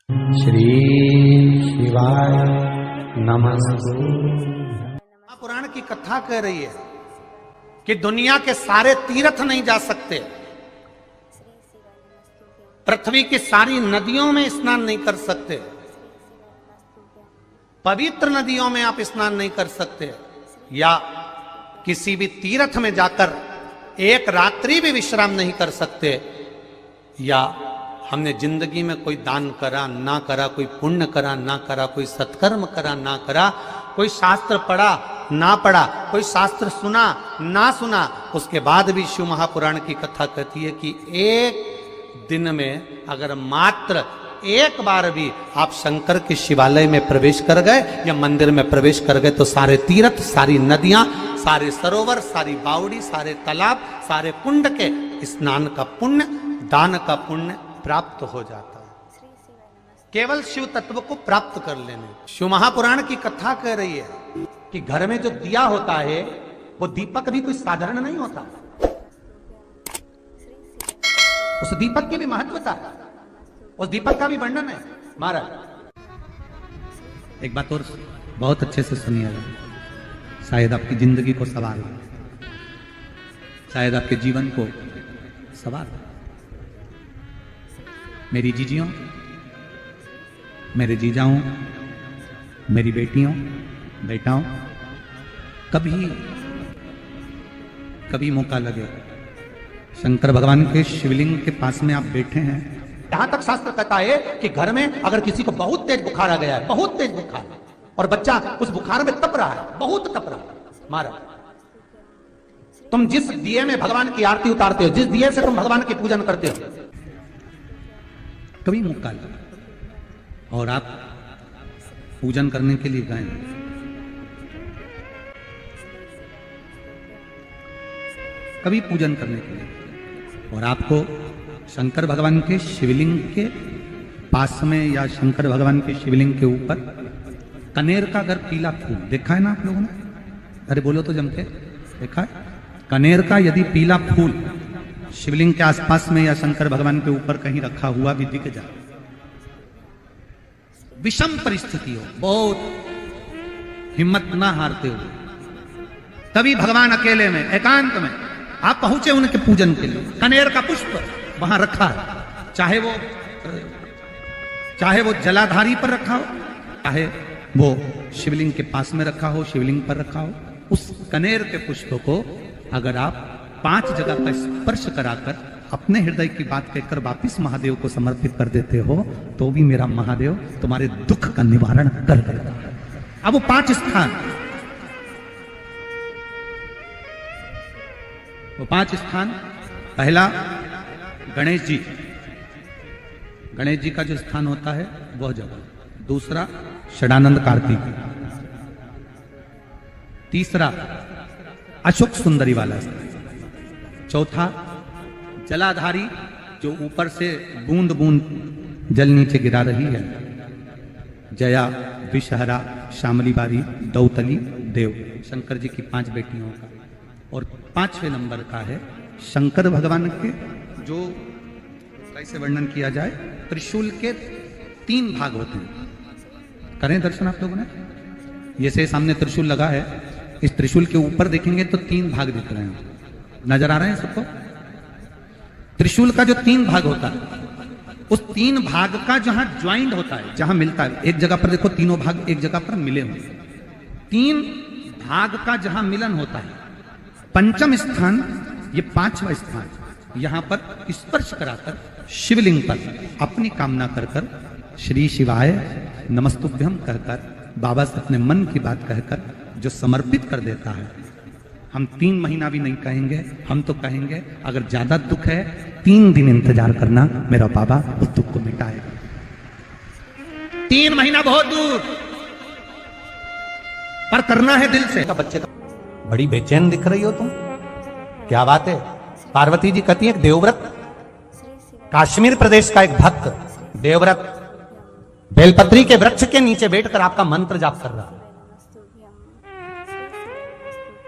श्री शिवाय नमस्तु। पुराण की कथा कह रही है कि दुनिया के सारे तीर्थ नहीं जा सकते, पृथ्वी की सारी नदियों में स्नान नहीं कर सकते, पवित्र नदियों में आप स्नान नहीं कर सकते, या किसी भी तीर्थ में जाकर एक रात्रि भी विश्राम नहीं कर सकते, या हमने जिंदगी में कोई दान करा ना करा, कोई पुण्य करा ना करा, कोई सत्कर्म करा ना करा, कोई शास्त्र पढ़ा ना पढ़ा, कोई शास्त्र सुना ना सुना, उसके बाद भी शिव महापुराण की कथा कहती है कि एक दिन में अगर मात्र एक बार भी आप शंकर के शिवालय में प्रवेश कर गए या मंदिर में प्रवेश कर गए तो सारे तीर्थ, सारी नदियां, सारे सरोवर, सारी बावड़ी, सारे तालाब, सारे कुंड के स्नान का पुण्य, दान का पुण्य प्राप्त हो जाता है, केवल शिव तत्व को प्राप्त कर लेने। शिव महापुराण की कथा कह रही है कि घर में जो दिया होता है वो दीपक भी कोई साधारण नहीं होता, उस दीपक की भी महत्वता है, उस दीपक का भी वर्णन है। महाराज एक बात और बहुत अच्छे से सुनिएगा, शायद आपकी जिंदगी को सवार हो, शायद आपके जीवन को सवार हो। मेरी जीजियों, मेरे जीजाओं, मेरी बेटियों, बेटाओं, कभी मौका लगे शंकर भगवान के शिवलिंग के पास में आप बैठे हैं, यहां तक शास्त्र कहता है कि घर में अगर किसी को बहुत तेज बुखार आ गया है, बहुत तेज बुखार, और बच्चा उस बुखार में तप रहा है, बहुत तप रहा है, महाराज तुम जिस दिए में भगवान की आरती उतारते हो, जिस दिए से तुम भगवान की पूजन करते हो, कभी मौका लगा और आप पूजन करने के लिए गए, कभी पूजन करने के लिए, और आपको शंकर भगवान के शिवलिंग के पास में या शंकर भगवान के शिवलिंग के ऊपर कनेर का अगर पीला फूल देखा है ना आप लोगों ने, अरे बोलो तो जम के, देखा है? कनेर का यदि पीला फूल शिवलिंग के आसपास में या शंकर भगवान के ऊपर कहीं रखा हुआ भी दिख जाए, विषम परिस्थिति हो, बहुत हिम्मत ना हारते हो, तभी भगवान अकेले में एकांत में आप पहुंचे उनके पूजन के लिए, कनेर का पुष्प वहां रखा है, चाहे वो जलाधारी पर रखा हो, चाहे वो शिवलिंग के पास में रखा हो, शिवलिंग पर रखा हो, उस कनेर के पुष्प को अगर आप 5 जगह का स्पर्श कराकर अपने हृदय की बात कहकर वापिस महादेव को समर्पित कर देते हो तो भी मेरा महादेव तुम्हारे दुख का निवारण कर देता है। अब वो 5 स्थान, वो 5 स्थान, पहला गणेश जी, गणेश जी का जो स्थान होता है वह जगह, दूसरा षडानंद कार्तिक, तीसरा अशोक सुंदरी वाला स्थान, चौथा जलाधारी जो ऊपर से बूंद बूंद जल नीचे गिरा रही है, जया, विषहरा, शामली बारी, दौतली, देव, शंकर जी की 5 बेटियों का, और 5वें नंबर का है शंकर भगवान के, जो कैसे वर्णन किया जाए, त्रिशूल के 3 भाग होते हैं। करें दर्शन आप लोगों ने, ये से सामने त्रिशूल लगा है, इस त्रिशूल के ऊपर देखेंगे तो 3 भाग दिख रहे हैं, नजर आ रहे हैं सबको? त्रिशूल का जो 3 भाग होता है, उस 3 भाग का जहां ज्वाइंट होता है, जहां मिलता है, एक जगह पर देखो तीनों भाग एक जगह पर मिले हुए, 3 भाग का जहां मिलन होता है, 5वां स्थान, ये 5वां स्थान, यहां पर स्पर्श कराकर शिवलिंग पर अपनी कामना कर कर श्री शिवाय नमस्तुभ्यम कहकर बाबा से अपने मन की बात कहकर जो समर्पित कर देता है, हम 3 महीना भी नहीं कहेंगे, हम तो कहेंगे अगर ज्यादा दुख है 3 दिन इंतजार करना, मेरा बाबा उस दुख को मिटाएगा। 3 महीना बहुत दूर, पर करना है दिल से। बच्चे तो बड़ी बेचैन दिख रही हो तुम, क्या बात है? पार्वती जी कहती है देवव्रत, काश्मीर प्रदेश का एक भक्त देवव्रत बेलपत्री के वृक्ष के नीचे बैठकर आपका मंत्र जाप कर रहा है।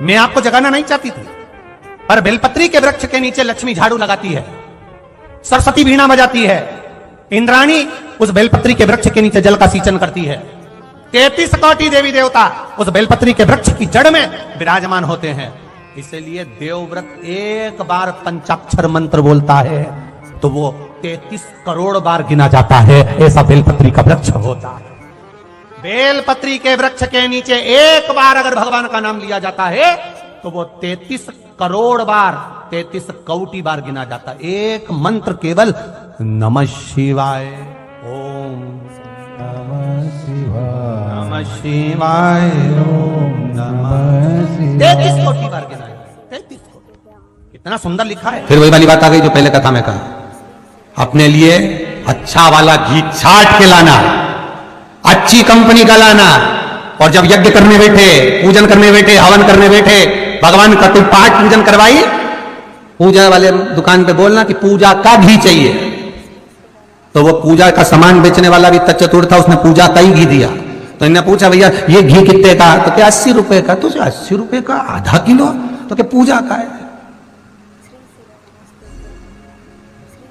मैं आपको जगाना नहीं चाहती थी, पर बेलपत्री के वृक्ष के नीचे लक्ष्मी झाड़ू लगाती है, सरस्वती वीणा बजाती है, इंद्राणी उस बेलपत्री के वृक्ष के नीचे जल का सींचन करती है। 33 कोटि देवी देवता उस बेलपत्री के वृक्ष की जड़ में विराजमान होते हैं। इसलिए देवव्रत एक बार पंचाक्षर मंत्र बोलता है तो वो 33 करोड़ बार गिना जाता है। ऐसा बेलपत्री का वृक्ष होता है। बेलपत्री के वृक्ष के नीचे एक बार अगर भगवान का नाम लिया जाता है तो वो 33 करोड़ बार, 33 कोटि बार गिना जाता है। एक मंत्र केवल नमः शिवाय, ओम नमः शिवाय, नमः शिवाय, ओम नमः शिवाय, 33 कोटि बार गिना जाता है। 33 कोटि, इतना सुंदर लिखा है। फिर वही वाली बात आ गई जो पहले कथा में कहा, अपने लिए अच्छा वाला घी छाट के लाना, अच्छी कंपनी का लाना, और जब यज्ञ करने बैठे, पूजन करने बैठे, हवन करने बैठे, भगवान का कोई पाठ पूजन करवाई, पूजा वाले दुकान पे बोलना कि पूजा का घी चाहिए। तो वो पूजा का सामान बेचने वाला भी चतुर था, उसने पूजा का ही घी दिया। तो इन्हें पूछा भैया ये घी कितने का? तो क्या 80 रुपए का? तो 80 रुपए का आधा किलो? तो क्या पूजा का है?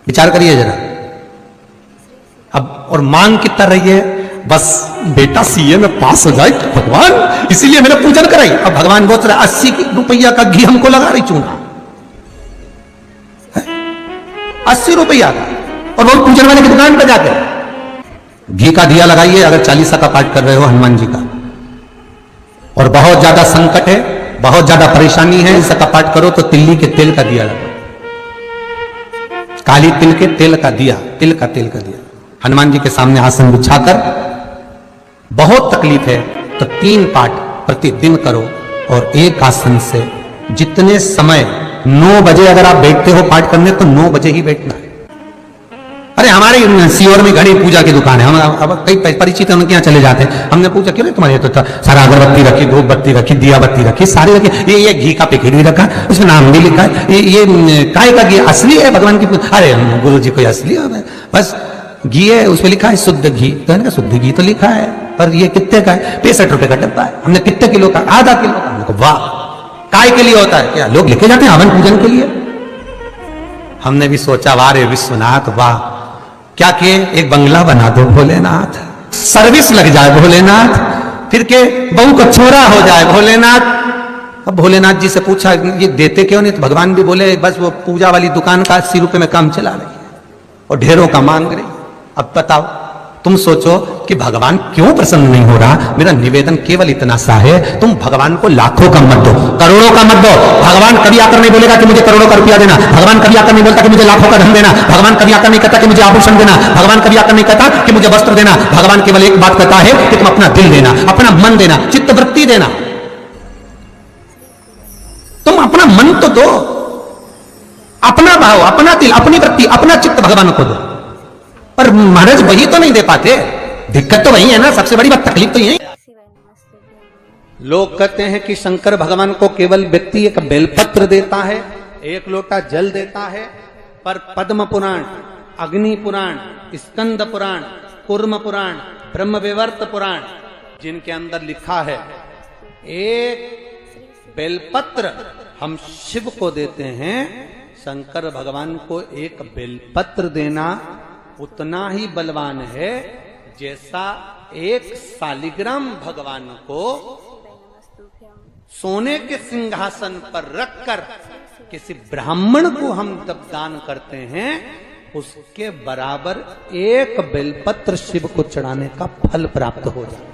विचार करिए जरा। अब और मांग कितना रही है? बस बेटा सीए में पास हो जाए भगवान, इसीलिए मैंने पूजन कराई। अब भगवान बोल रहा 80 रुपया का घी हमको लगा रही चूना, 80 रुपया का, और वो पूजन वाले की दुकान पर जाकर घी का दिया लगाइए। अगर 40 का पाठ कर रहे हो हनुमान जी का, और बहुत ज्यादा संकट है, बहुत ज्यादा परेशानी है, इसका पाठ करो तो तिल्ली के तेल का दिया लगाओ, काली तिल के तेल का दिया, तिल का तेल का दिया हनुमान जी के सामने आसन बिछाकर। बहुत तकलीफ है तो 3 पाठ प्रतिदिन करो, और एक आसन से जितने समय 9 बजे अगर आप बैठते हो पाठ करने तो 9 बजे ही बैठना है। अरे हमारे सीहोर में घड़ी पूजा की दुकान है, हम अब कई परिचित हैं उनके यहाँ चले जाते हैं। हमने पूछा क्यों तुम्हारे तो था सारा अगरबत्ती रखी, धूप बत्ती रखी, दिया बत्ती रखी, सारी रखी, ये घी का पैकेट भी रखा, उसमें नाम भी लिखा है, ये काय का घी असली है भगवान की? अरे गुरु जी कोई असली है, बस घी है उसमें लिखा है शुद्ध घी। तो है शुद्ध घी तो लिखा है, पर ये कितने का है? 65 रुपए का डब्बा है। हमने कितने किलो का? आधा किलो का। हमने कहा वाह, काय के लिए होता है? क्या लोग लेके जाते हैं हवन पूजन के लिए? हमने भी सोचा वाह रे विश्वनाथ वाह, क्या किए? एक बंगला बना दो भोलेनाथ, सर्विस लग जाए भोलेनाथ, फिर के बहू का छोरा हो जाए भोलेनाथ। अब भोलेनाथ जी से पूछा ये देते क्यों नहीं? तो भगवान भी बोले बस वो पूजा वाली दुकान का 80 रुपए में काम चला रही है और ढेरों का मांग रही। अब बताओ, तुम सोचो कि भगवान क्यों प्रसन्न नहीं हो रहा? मेरा निवेदन केवल इतना सा है, तुम भगवान को लाखों का मत दो, करोड़ों का मत दो। भगवान कभी आकर नहीं बोलेगा कि मुझे करोड़ों का रुपया देना, भगवान कभी आकर नहीं बोलता कि मुझे लाखों का धन देना, भगवान कभी आकर नहीं कहता कि मुझे आभूषण देना, भगवान कभी आकर नहीं कहता कि मुझे वस्त्र देना। भगवान केवल एक बात कहता है कि तुम अपना दिल देना, अपना मन देना, चित्तवृत्ति देना। तुम अपना मन तो दो, अपना भाव, अपना दिल, अपनी वृत्ति, अपना चित्त भगवान को दो। पर महाराज वही तो नहीं दे पाते, दिक्कत तो वही है ना, सबसे बड़ी बात तकलीफ तो यही। लोग कहते हैं कि शंकर भगवान को केवल व्यक्ति एक बेलपत्र देता है, एक लोटा जल देता है, पर पद्म पुराण, अग्नि पुराण, स्कंद पुराण, कूर्म पुराण, ब्रह्मविवर्त पुराण, जिनके अंदर लिखा है एक बेलपत्र हम शिव को देते हैं, शंकर भगवान को एक बेलपत्र देना उतना ही बलवान है जैसा एक शालिग्राम भगवान को सोने के सिंहासन पर रखकर किसी ब्राह्मण को हम जब दान करते हैं उसके बराबर एक बेलपत्र शिव को चढ़ाने का फल प्राप्त हो जाता है।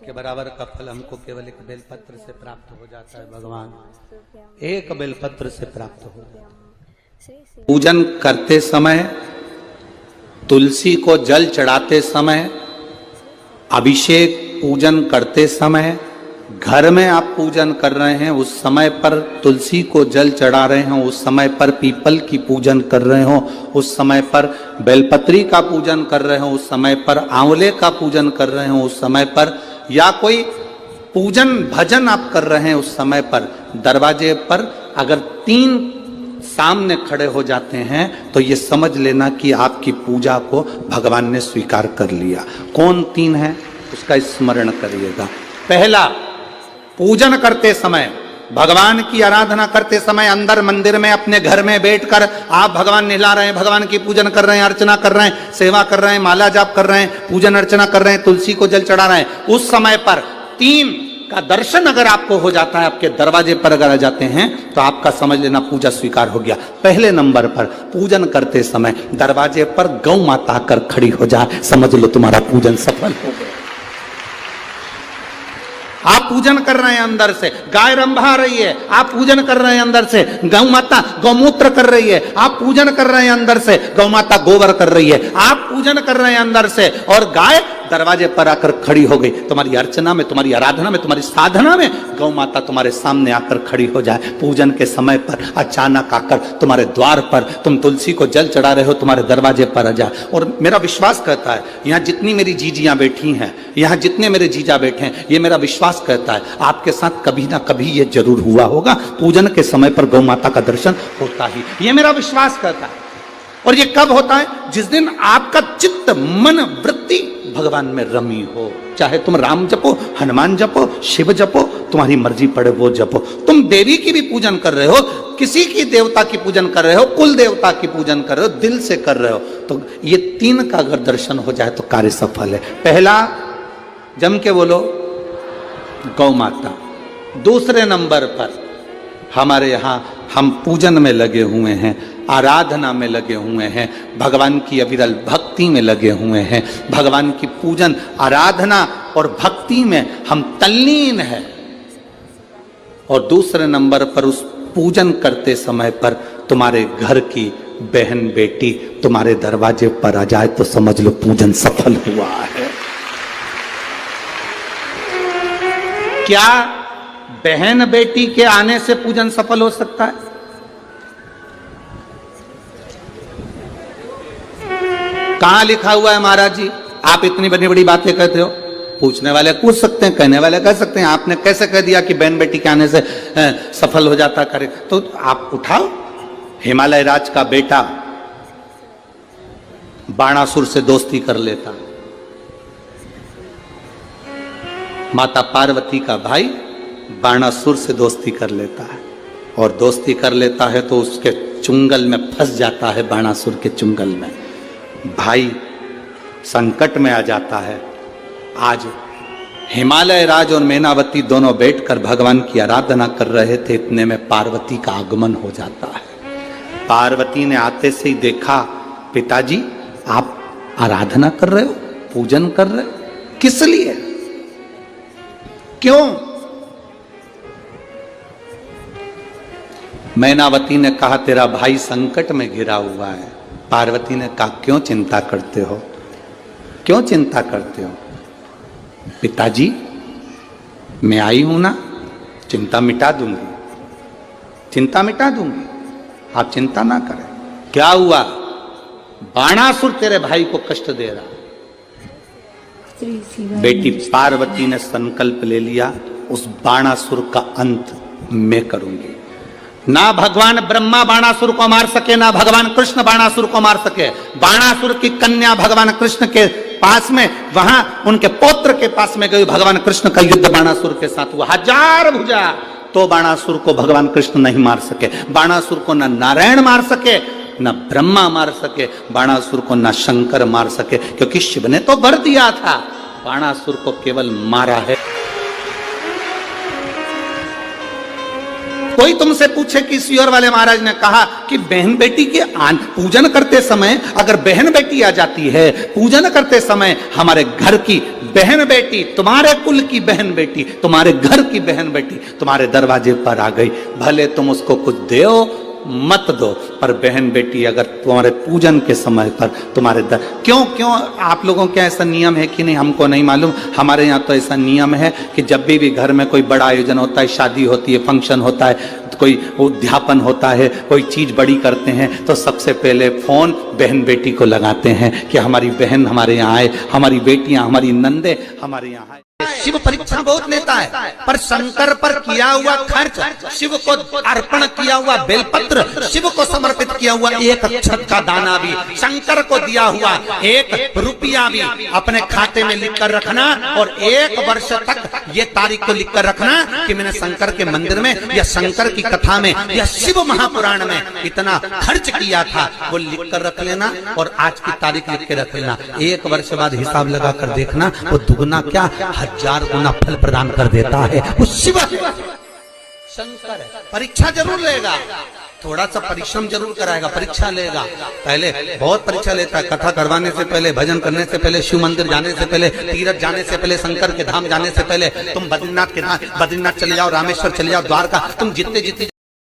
के बराबर का फल हमको केवल एक बेलपत्र से प्राप्त हो जाता है। भगवान एक बेलपत्र से प्राप्त हो जाता है। पूजन करते समय, तुलसी को जल चढ़ाते समय, अभिषेक पूजन करते समय, घर में आप पूजन कर रहे हैं उस समय पर तुलसी को जल चढ़ा रहे हो, उस समय पर पीपल की पूजन कर रहे हो, उस समय पर बेलपत्री का पूजन कर रहे हो, उस समय पर आंवले का पूजन कर रहे हो, उस समय पर या कोई पूजन भजन आप कर रहे हैं उस समय पर दरवाजे पर अगर 3 सामने खड़े हो जाते हैं तो ये समझ लेना कि आपकी पूजा को भगवान ने स्वीकार कर लिया। कौन 3 है उसका स्मरण करिएगा। पहला, पूजन करते समय भगवान की आराधना करते समय अंदर मंदिर में अपने घर में बैठकर आप भगवान नहला रहे हैं, भगवान की पूजन कर रहे हैं, अर्चना कर रहे हैं, सेवा कर रहे हैं, माला जाप कर रहे हैं, पूजन अर्चना कर रहे हैं, तुलसी को जल चढ़ा रहे हैं, उस समय पर 3 का दर्शन अगर आपको हो जाता है, आपके दरवाजे पर अगर आ जाते हैं, तो आपका समझ लेना पूजा स्वीकार हो गया। पहले नंबर पर पूजन करते समय दरवाजे पर गौ माता आकर खड़ी हो जाए, समझ लो तुम्हारा पूजन सफल हो गया। आप पूजन कर रहे हैं अंदर से, गाय रंभा रही है, आप पूजन कर रहे हैं अंदर से, गौ माता गौमूत्र कर रही है, आप पूजन कर रहे हैं अंदर से, गौ माता गोबर कर रही है, आप पूजन कर रहे हैं अंदर से, और गाय दरवाजे पर आकर खड़ी हो गई। तुम्हारी अर्चना में, तुम्हारी आराधना में, तुम्हारी साधना में गौ माता तुम्हारे सामने आकर खड़ी हो जाए। पूजन के समय पर अचानक आकर तुम्हारे द्वार पर, तुम तुलसी को जल चढ़ा रहे हो, तुम्हारे दरवाजे पर आ जाए। और मेरा विश्वास कहता है, यहाँ जितनी मेरी जीजियां बैठी हैं, यहाँ जितने मेरे जीजा बैठे हैं, ये मेरा विश्वास कहता है आपके साथ कभी ना कभी ये जरूर हुआ होगा, पूजन के समय पर गौ माता का दर्शन होता ही, ये मेरा विश्वास कहता है। और ये कब होता है? जिस दिन आपका चित्त, मन, वृत्ति भगवान में रमी हो। चाहे तुम राम जपो, हनुमान जपो, शिव जपो, तुम्हारी मर्जी पड़े वो जपो। तुम देवी की भी पूजन कर रहे हो, किसी की देवता की पूजन कर रहे हो, कुल देवता की पूजन कर रहे हो, दिल से कर रहे हो, तो ये 3 का अगर दर्शन हो जाए तो कार्य सफल है। पहला, जम के बोलो, गौ माता। दूसरे नंबर पर हमारे यहाँ हम पूजन में लगे हुए हैं, आराधना में लगे हुए हैं, भगवान की अविरल भक्ति में लगे हुए हैं, भगवान की पूजन, आराधना और भक्ति में हम तल्लीन हैं। और दूसरे नंबर पर उस पूजन करते समय पर तुम्हारे घर की बहन बेटी तुम्हारे दरवाजे पर आ जाए तो समझ लो पूजन सफल हुआ है। क्या बहन बेटी के आने से पूजन सफल हो सकता है? कहां लिखा हुआ है महाराज जी? आप इतनी बड़ी बड़ी बातें कहते हो। पूछने वाले पूछ सकते हैं, कहने वाले कह सकते हैं, आपने कैसे कह दिया कि बहन बेटी के आने से सफल हो जाता करे? तो आप उठाओ, हिमालय राज का बेटा बाणासुर से दोस्ती कर लेता, माता पार्वती का भाई बाणासुर से दोस्ती कर लेता है, और दोस्ती कर लेता है तो उसके चुंगल में फंस जाता है, बाणासुर के चुंगल में भाई संकट में आ जाता है। आज हिमालय राज और मैनावती दोनों बैठकर भगवान की आराधना कर रहे थे, इतने में पार्वती का आगमन हो जाता है। पार्वती ने आते से ही देखा, पिताजी आप आराधना कर रहे हो, पूजन कर रहे हो, किस लिए, क्यों? मैनावती ने कहा तेरा भाई संकट में घिरा हुआ है। पार्वती ने कहा क्यों चिंता करते हो, क्यों चिंता करते हो? पिताजी मैं आई हूं ना, चिंता मिटा दूंगी, चिंता मिटा दूंगी, आप चिंता ना करें। क्या हुआ? बाणासुर तेरे भाई को कष्ट दे रहा। बेटी पार्वती ने संकल्प ले लिया, उस बाणासुर का अंत मैं करूंगी। ना भगवान ब्रह्मा बाणासुर को मार सके, ना भगवान कृष्ण बाणासुर को मार सके। बाणासुर की कन्या भगवान कृष्ण के पास में, वहां उनके पौत्र के पास में गई, भगवान कृष्ण का युद्ध बाणासुर के साथ हुआ, 1000 भुजा, तो बाणासुर को भगवान कृष्ण नहीं मार सके। बाणासुर को न नारायण मार सके, न ब्रह्मा मार सके, बाणासुर को न शंकर मार सके, क्योंकि शिव ने तो वर दिया था, बाणासुर को केवल मारा है। कोई तुमसे पूछे कि सियोर वाले महाराज ने कहा कि बहन बेटी के पूजन करते समय अगर बहन बेटी आ जाती है, पूजन करते समय हमारे घर की बहन बेटी, तुम्हारे कुल की बहन बेटी, तुम्हारे घर की बहन बेटी तुम्हारे दरवाजे पर आ गई, भले तुम उसको कुछ दो मत दो, पर बहन बेटी अगर तुम्हारे पूजन के समय पर तुम्हारे क्यों आप लोगों के ऐसा नियम है कि नहीं हमको नहीं मालूम। हमारे यहाँ तो ऐसा नियम है कि जब भी घर में कोई बड़ा आयोजन होता है, शादी होती है, फंक्शन होता है, कोई उद्यापन होता है, कोई चीज बड़ी करते हैं, तो सबसे पहले फोन बहन बेटी को लगाते हैं कि हमारी बहन हमारे यहाँ आए, हमारी बेटियां, हमारी नंदे हमारे यहाँ आए। शिव परीक्षा बहुत लेता है, पर शंकर पर किया हुआ खर्च, शिव को अर्पण किया हुआ बेलपत्र, शिव को समर्पित किया हुआ एक अक्षत का दाना भी, शंकर को दिया हुआ 1 रुपया भी अपने खाते में लिख कर रखना और 1 वर्ष तक ये तारीख को लिख कर रखना कि मैंने शंकर के मंदिर में या शंकर की कथा में या शिव महापुराण में इतना खर्च किया था, वो लिख कर रख लेना और आज की तारीख लिख के रख लेना। 1 वर्ष बाद हिसाब लगा कर देखना, वो दुगना क्या 1000 गुना फल प्रदान कर देता है। वो शिव शंकर है। परीक्षा जरूर लेगा, थोड़ा सा परिश्रम जरूर कराएगा, परीक्षा लेगा। पहले बहुत परीक्षा लेता है, कथा करवाने से पहले, भजन करने से पहले, शिव मंदिर जाने से पहले, तीर्थ जाने से पहले, शंकर के धाम जाने से पहले, तुम बद्रीनाथ के धाम, बद्रीनाथ चले जाओ, रामेश्वर चले जाओ, द्वारका, तुम जितने जितनी